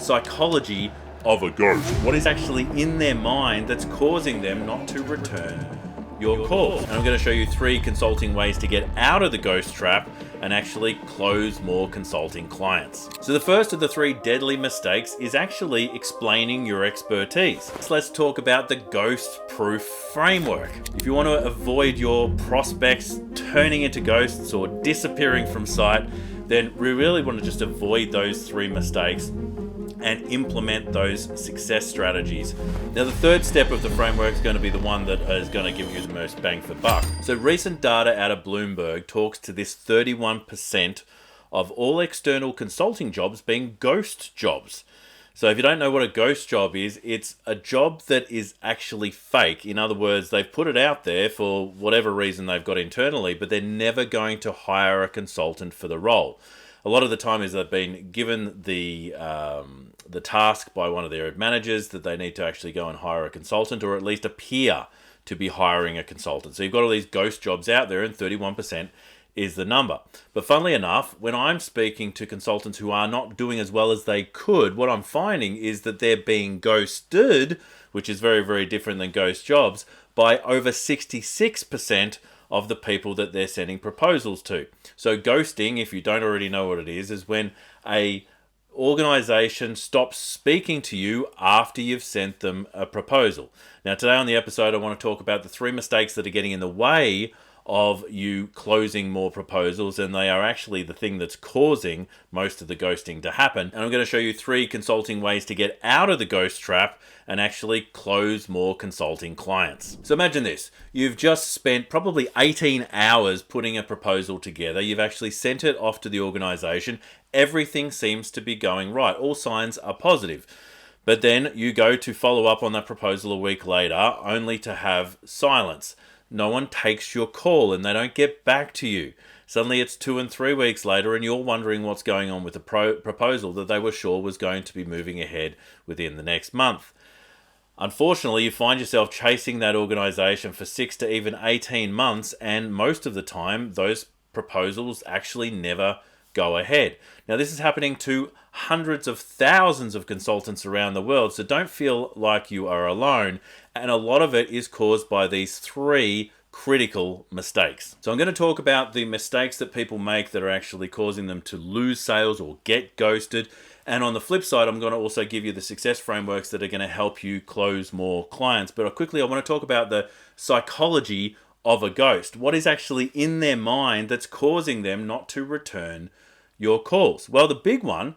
psychology of a ghost. What is actually in their mind that's causing them not to return your calls? And I'm going to show you 3 consulting ways to get out of the ghost trap and actually close more consulting clients. So the first of the 3 deadly mistakes is actually explaining your expertise. So let's talk about the ghost-proof framework. If you want to avoid your prospects turning into ghosts or disappearing from sight, then we really want to just avoid those 3 mistakes and implement those success strategies. Now, the third step of the framework is going to be the one that is going to give you the most bang for buck. So recent data out of Bloomberg talks to this 31% of all external consulting jobs being ghost jobs. So if you don't know what a ghost job is, it's a job that is actually fake. In other words, they've put it out there for whatever reason they've got internally, but they're never going to hire a consultant for the role. A lot of the time is they've been given the task by one of their managers that they need to actually go and hire a consultant, or at least appear to be hiring a consultant. So you've got all these ghost jobs out there, and 31% is the number. But funnily enough, when I'm speaking to consultants who are not doing as well as they could, what I'm finding is that they're being ghosted, which is very, very different than ghost jobs, by over 66% of the people that they're sending proposals to. So ghosting, if you don't already know what it is when a organization stops speaking to you after you've sent them a proposal. Now, today on the episode, I want to talk about the 3 mistakes that are getting in the way of you closing more proposals, and they are actually the thing that's causing most of the ghosting to happen. And I'm going to show you 3 consulting ways to get out of the ghost trap and actually close more consulting clients. So imagine this. You've just spent probably 18 hours putting a proposal together. You've actually sent it off to the organization. Everything seems to be going right. All signs are positive. But then you go to follow up on that proposal a week later, only to have silence. No one takes your call and they don't get back to you. Suddenly it's 2 and 3 weeks later and you're wondering what's going on with the proposal that they were sure was going to be moving ahead within the next month. Unfortunately, you find yourself chasing that organization for 6 to even 18 months, and most of the time those proposals actually never go ahead. Now, this is happening to hundreds of thousands of consultants around the world, so don't feel like you are alone. And a lot of it is caused by these 3 critical mistakes. So I'm going to talk about the mistakes that people make that are actually causing them to lose sales or get ghosted. And on the flip side, I'm going to also give you the success frameworks that are going to help you close more clients. But quickly, I want to talk about the psychology of a ghost. What is actually in their mind that's causing them not to return your calls? Well, the big one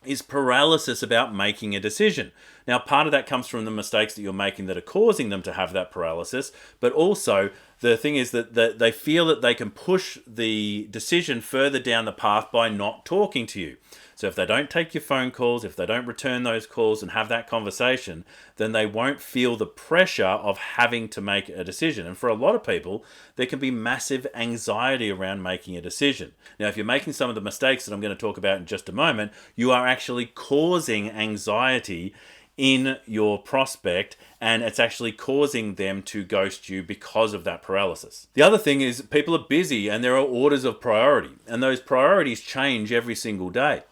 is paralysis about making a decision. Now, part of that comes from the mistakes that you're making that are causing them to have that paralysis, but also the thing is that they feel that they can push the decision further down the path by not talking to you. So if they don't take your phone calls, if they don't return those calls and have that conversation, then they won't feel the pressure of having to make a decision. And for a lot of people, there can be massive anxiety around making a decision. Now, if you're making some of the mistakes that I'm going to talk about in just a moment, you are actually causing anxiety in your prospect, and it's actually causing them to ghost you because of that paralysis. The other thing is people are busy and there are orders of priority, and those priorities change every single day.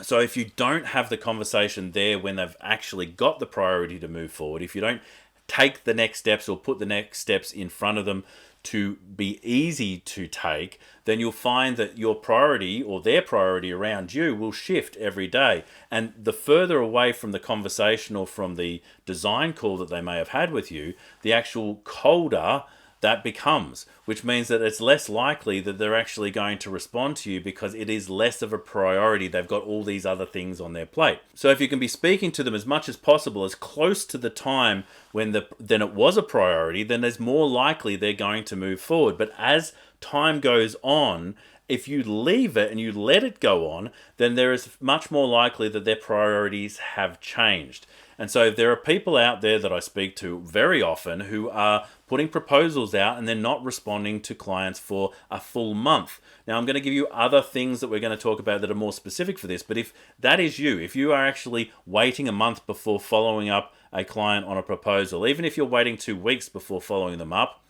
So if you don't have the conversation there when they've actually got the priority to move forward, if you don't take the next steps or put the next steps in front of them to be easy to take, then you'll find that your priority or their priority around you will shift every day. And the further away from the conversation or from the design call that they may have had with you, the actual colder that becomes, which means that it's less likely that they're actually going to respond to you because it is less of a priority. They've got all these other things on their plate. So if you can be speaking to them as much as possible, as close to the time when then it was a priority, then there's more likely they're going to move forward. But as time goes on, if you leave it and you let it go on, then there is much more likely that their priorities have changed. And so there are people out there that I speak to very often who are putting proposals out and they're not responding to clients for a full month. Now, I'm going to give you other things that we're going to talk about that are more specific for this, but if that is you, if you are actually waiting a month before following up a client on a proposal, even if you're waiting 2 weeks before following them up,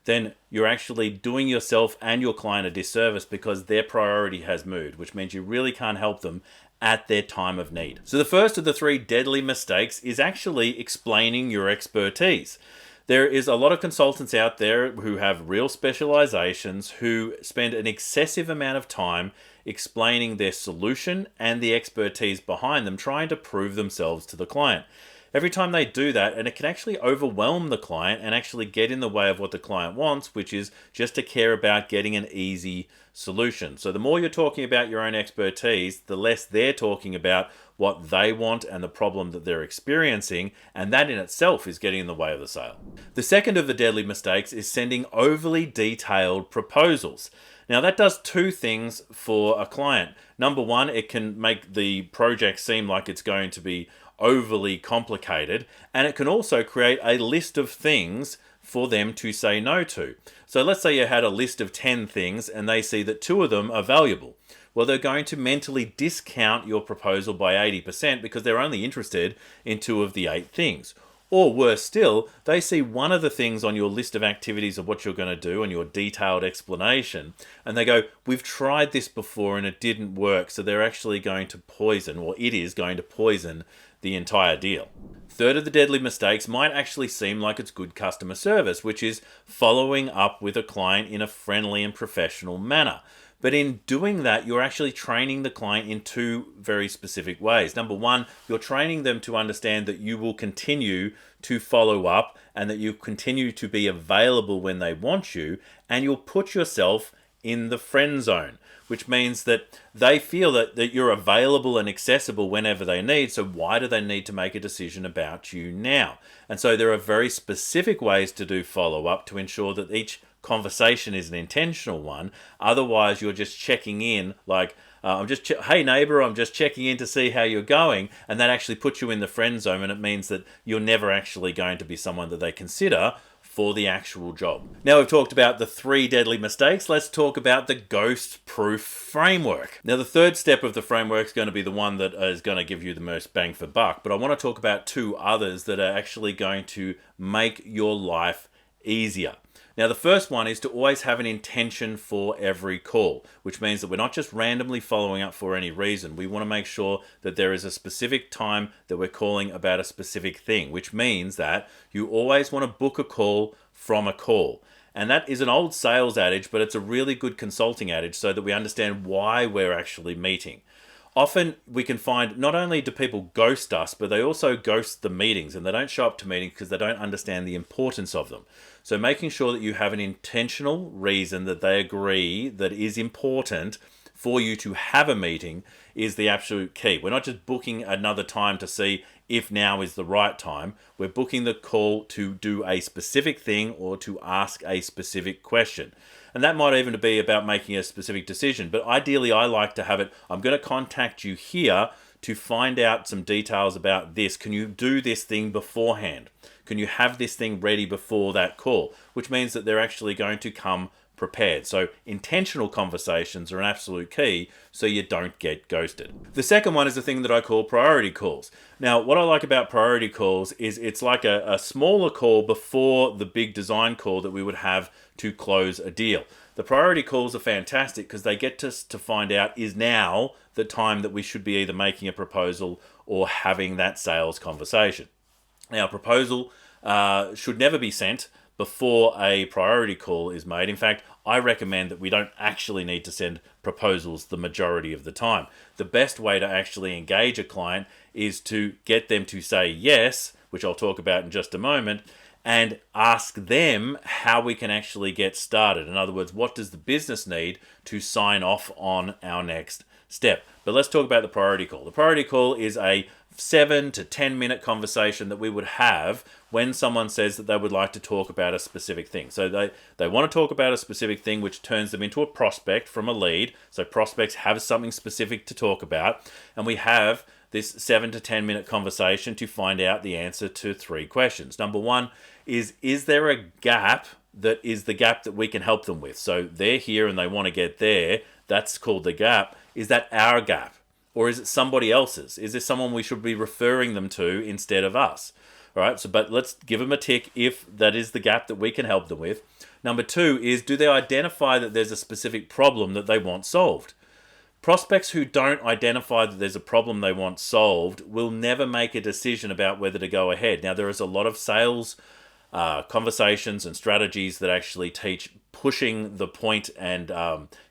then you're actually doing yourself and your client a disservice because their priority has moved, which means you really can't help them at their time of need. So the first of the 3 deadly mistakes is actually explaining your expertise. There is a lot of consultants out there who have real specializations who spend an excessive amount of time explaining their solution and the expertise behind them, trying to prove themselves to the client. Every time they do that, and it can actually overwhelm the client and actually get in the way of what the client wants, which is just to care about getting an easy solution. So the more you're talking about your own expertise, the less they're talking about what they want and the problem that they're experiencing, and that in itself is getting in the way of the sale. The second of the deadly mistakes is sending overly detailed proposals. Now that does 2 things for a client. Number one, it can make the project seem like it's going to be overly complicated, and it can also create a list of things for them to say no to. So let's say you had a list of 10 things and they see that 2 of them are valuable. Well, they're going to mentally discount your proposal by 80% because they're only interested in 2 of the 8 things. Or worse still, they see one of the things on your list of activities of what you're going to do and your detailed explanation, and they go, we've tried this before and it didn't work, so they're actually going to poison, or it is going to poison the entire deal. Third of the deadly mistakes might actually seem like it's good customer service, which is following up with a client in a friendly and professional manner. But in doing that, you're actually training the client in 2 very specific ways. Number one, you're training them to understand that you will continue to follow up and that you continue to be available when they want you, and you'll put yourself in the friend zone, which means that they feel that you're available and accessible whenever they need. So why do they need to make a decision about you now? And so there are very specific ways to do follow-up to ensure that each conversation is an intentional one. Otherwise, you're just checking in like, hey neighbor, I'm just checking in to see how you're going. And that actually puts you in the friend zone, and it means that you're never actually going to be someone that they consider for the actual job. Now we've talked about the 3 deadly mistakes, let's talk about the ghost-proof framework. Now the third step of the framework is going to be the one that is going to give you the most bang for buck, but I want to talk about 2 others that are actually going to make your life easier. Now the first one is to always have an intention for every call, which means that we're not just randomly following up for any reason. We want to make sure that there is a specific time that we're calling about a specific thing, which means that you always want to book a call from a call. And that is an old sales adage, but it's a really good consulting adage so that we understand why we're actually meeting. Often we can find not only do people ghost us, but they also ghost the meetings, and they don't show up to meetings because they don't understand the importance of them. So making sure that you have an intentional reason that they agree that is important for you to have a meeting is the absolute key. We're not just booking another time to see if now is the right time. We're booking the call to do a specific thing or to ask a specific question. And that might even be about making a specific decision. But ideally, I like to have it, I'm going to contact you here to find out some details about this. Can you do this thing beforehand? Can you have this thing ready before that call? Which means that they're actually going to come prepared. So intentional conversations are an absolute key so you don't get ghosted. The second one is the thing that I call priority calls. Now, what I like about priority calls is it's like a smaller call before the big design call that we would have to close a deal. The priority calls are fantastic because they get us to find out, is now the time that we should be either making a proposal or having that sales conversation. Now, a proposal should never be sent before a priority call is made. In fact, I recommend that we don't actually need to send proposals the majority of the time. The best way to actually engage a client is to get them to say yes, which I'll talk about in just a moment, and ask them how we can actually get started. In other words, what does the business need to sign off on our next step? But let's talk about the priority call. The priority call is a 7 to 10 minute conversation that we would have when someone says that they would like to talk about a specific thing. So they want to talk about a specific thing, which turns them into a prospect from a lead. So prospects have something specific to talk about. And we have this 7 to 10 minute conversation to find out the answer to 3 questions. Number one is there a gap that is the gap that we can help them with? So they're here and they want to get there. That's called the gap. Is that our gap? Or is it somebody else's? Is there someone we should be referring them to instead of us? All right, but let's give them a tick if that is the gap that we can help them with. Number 2 is, do they identify that there's a specific problem that they want solved? Prospects who don't identify that there's a problem they want solved will never make a decision about whether to go ahead. Now, there is a lot of sales conversations and strategies that actually teach pushing the point and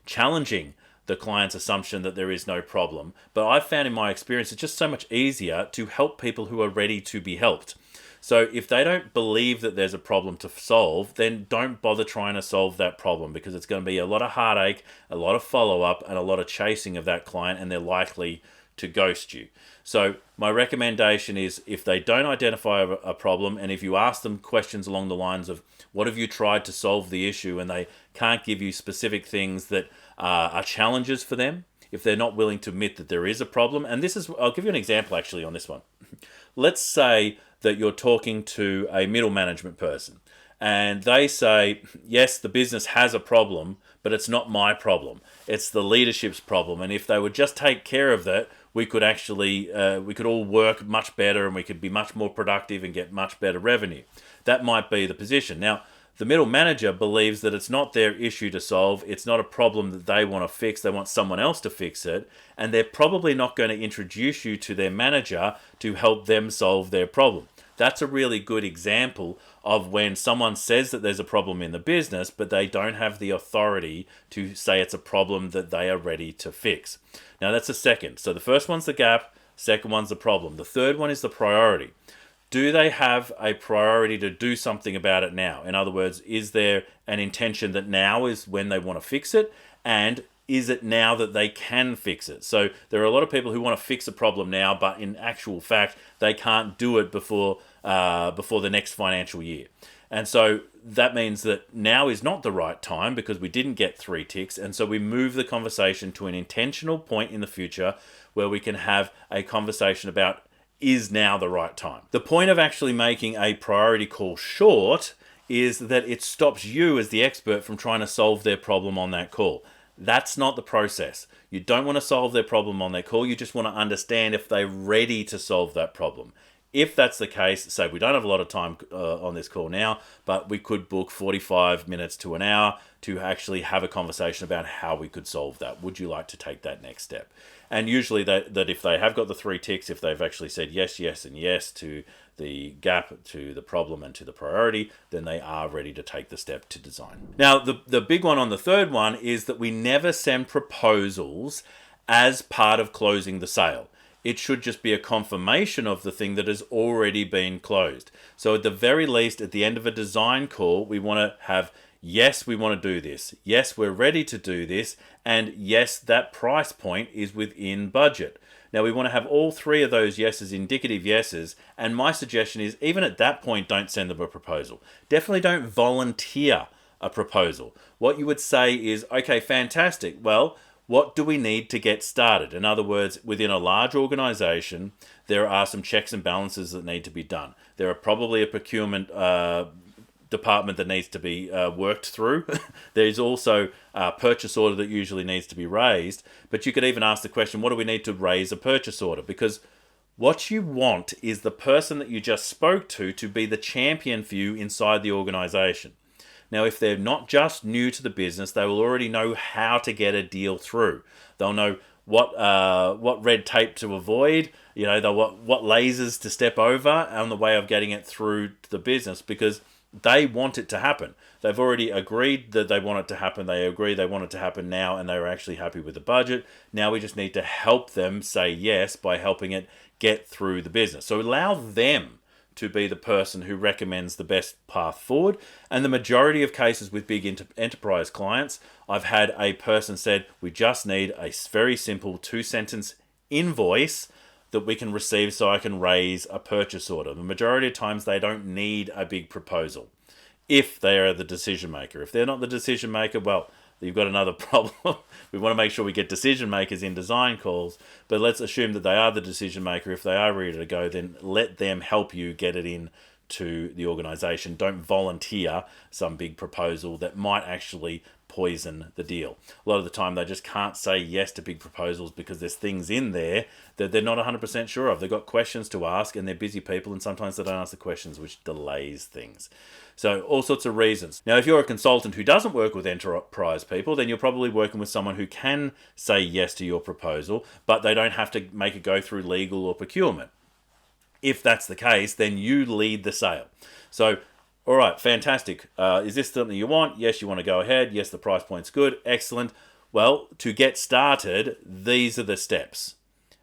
challenging the client's assumption that there is no problem. But I've found in my experience it's just so much easier to help people who are ready to be helped. So if they don't believe that there's a problem to solve, then don't bother trying to solve that problem, because it's going to be a lot of heartache, a lot of follow-up, and a lot of chasing of that client, and they're likely to ghost you. So my recommendation is, if they don't identify a problem, and if you ask them questions along the lines of, what have you tried to solve the issue, and they can't give you specific things that are challenges for them, if they're not willing to admit that there is a problem, and this is, I'll give you an example actually on this one. Let's say that you're talking to a middle management person, and they say, yes, the business has a problem, but it's not my problem. It's the leadership's problem. And if they would just take care of that, we could actually, we could all work much better, and we could be much more productive and get much better revenue. That might be the position. Now, the middle manager believes that it's not their issue to solve. It's not a problem that they want to fix. They want someone else to fix it. And they're probably not going to introduce you to their manager to help them solve their problem. That's a really good example of when someone says that there's a problem in the business, but they don't have the authority to say it's a problem that they are ready to fix. Now, that's the second. So the first one's the gap. Second one's the problem. The third one is the priority. Do they have a priority to do something about it now? In other words, is there an intention that now is when they want to fix it? And is it now that they can fix it? So there are a lot of people who want to fix a problem now, but in actual fact, they can't do it before the next financial year. And so that means that now is not the right time, because we didn't get 3 ticks. And so we move the conversation to an intentional point in the future where we can have a conversation about, is now the right time? The point of actually making a priority call short is that it stops you as the expert from trying to solve their problem on that call. That's not the process. You don't want to solve their problem on their call. You just want to understand if they're ready to solve that problem. If that's the case, say we don't have a lot of time on this call now, but we could book 45 minutes to an hour to actually have a conversation about how we could solve that. Would you like to take that next step? And usually that if they have got the 3 ticks, if they've actually said yes, yes, and yes to the gap, to the problem, and to the priority, then they are ready to take the step to design. Now, the big one on the third one is that we never send proposals as part of closing the sale. It should just be a confirmation of the thing that has already been closed. So at the very least, at the end of a design call, we want to have, yes, we want to do this. Yes, we're ready to do this. And yes, that price point is within budget. Now, we want to have all 3 of those yeses, indicative yeses. And my suggestion is, even at that point, don't send them a proposal. Definitely don't volunteer a proposal. What you would say is, okay, fantastic. Well, what do we need to get started? In other words, within a large organization, there are some checks and balances that need to be done. There are probably a procurement department that needs to be worked through. There's also a purchase order that usually needs to be raised. But you could even ask the question, what do we need to raise a purchase order? Because what you want is the person that you just spoke to be the champion for you inside the organization. Now, if they're not just new to the business, they will already know how to get a deal through. They'll know what red tape to avoid, what lasers to step over on the way of getting it through to the business, because they want it to happen. They've already agreed that they want it to happen. They agree they want it to happen now, and they're actually happy with the budget. Now we just need to help them say yes by helping it get through the business. So allow them to be the person who recommends the best path forward. And the majority of cases with big enterprise clients, I've had a person said, we just need a very simple 2-sentence invoice that we can receive so I can raise a purchase order. The majority of times they don't need a big proposal if they are the decision maker. If they're not the decision maker, well, you've got another problem. We want to make sure we get decision makers in design calls, but let's assume that they are the decision maker. If they are ready to go, then let them help you get it in to the organization. Don't volunteer some big proposal that might actually poison the deal. A lot of the time they just can't say yes to big proposals because there's things in there that they're not 100% sure of. They've got questions to ask and they're busy people, and sometimes they don't ask the questions, which delays things. So all sorts of reasons. Now, if you're a consultant who doesn't work with enterprise people, then you're probably working with someone who can say yes to your proposal, but they don't have to make it go through legal or procurement. If that's the case, then you lead the sale. So, all right, fantastic. Is this something you want? Yes, you want to go ahead. Yes, the price point's good. Excellent. Well, to get started, these are the steps.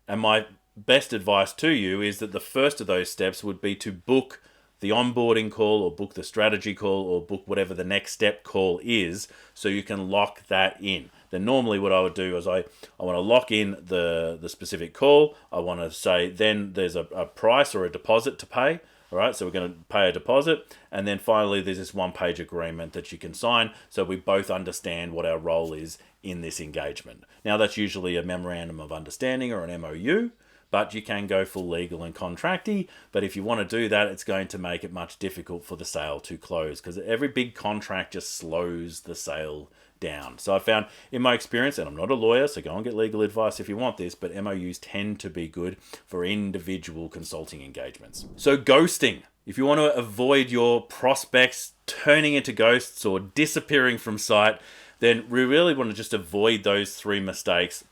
And my best advice to you is that the first of those steps would be to book the onboarding call, or book the strategy call, or book whatever the next step call is, so you can lock that in. Then normally what I would do is I want to lock in the specific call. I want to say then there's a price or a deposit to pay. All right, so we're going to pay a deposit, and then finally there's this one-page agreement that you can sign, so we both understand what our role is in this engagement. Now, that's usually a memorandum of understanding or an MOU, but you can go full legal and contracty. But if you want to do that, it's going to make it much difficult for the sale to close, because every big contract just slows the sale down. So I found in my experience, and I'm not a lawyer, so go and get legal advice if you want this, but MOUs tend to be good for individual consulting engagements. So ghosting. If you want to avoid your prospects turning into ghosts or disappearing from sight, then we really want to just avoid those 3 mistakes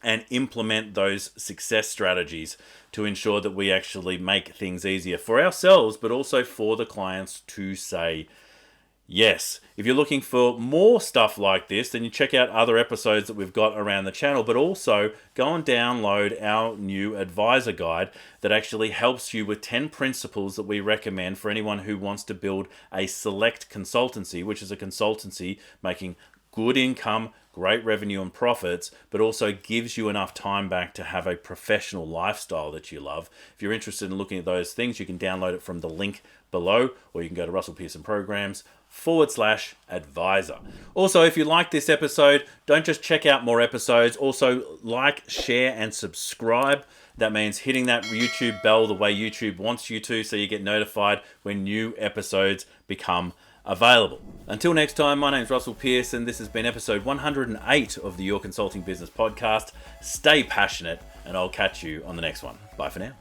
and implement those success strategies to ensure that we actually make things easier for ourselves, but also for the clients to say yes. If you're looking for more stuff like this, then you check out other episodes that we've got around the channel, but also go and download our new advisor guide that actually helps you with 10 principles that we recommend for anyone who wants to build a select consultancy, which is a consultancy making good income, great revenue and profits, but also gives you enough time back to have a professional lifestyle that you love. If you're interested in looking at those things, you can download it from the link below, or you can go to Russell Pearson Programs/advisor. Also, if you like this episode, don't just check out more episodes. Also, like, share, and subscribe. That means hitting that YouTube bell the way YouTube wants you to, so you get notified when new episodes become available. Until next time, my name's Russell Pearson. This has been episode 108 of the Your Consulting Business Podcast. Stay passionate, and I'll catch you on the next one. Bye for now.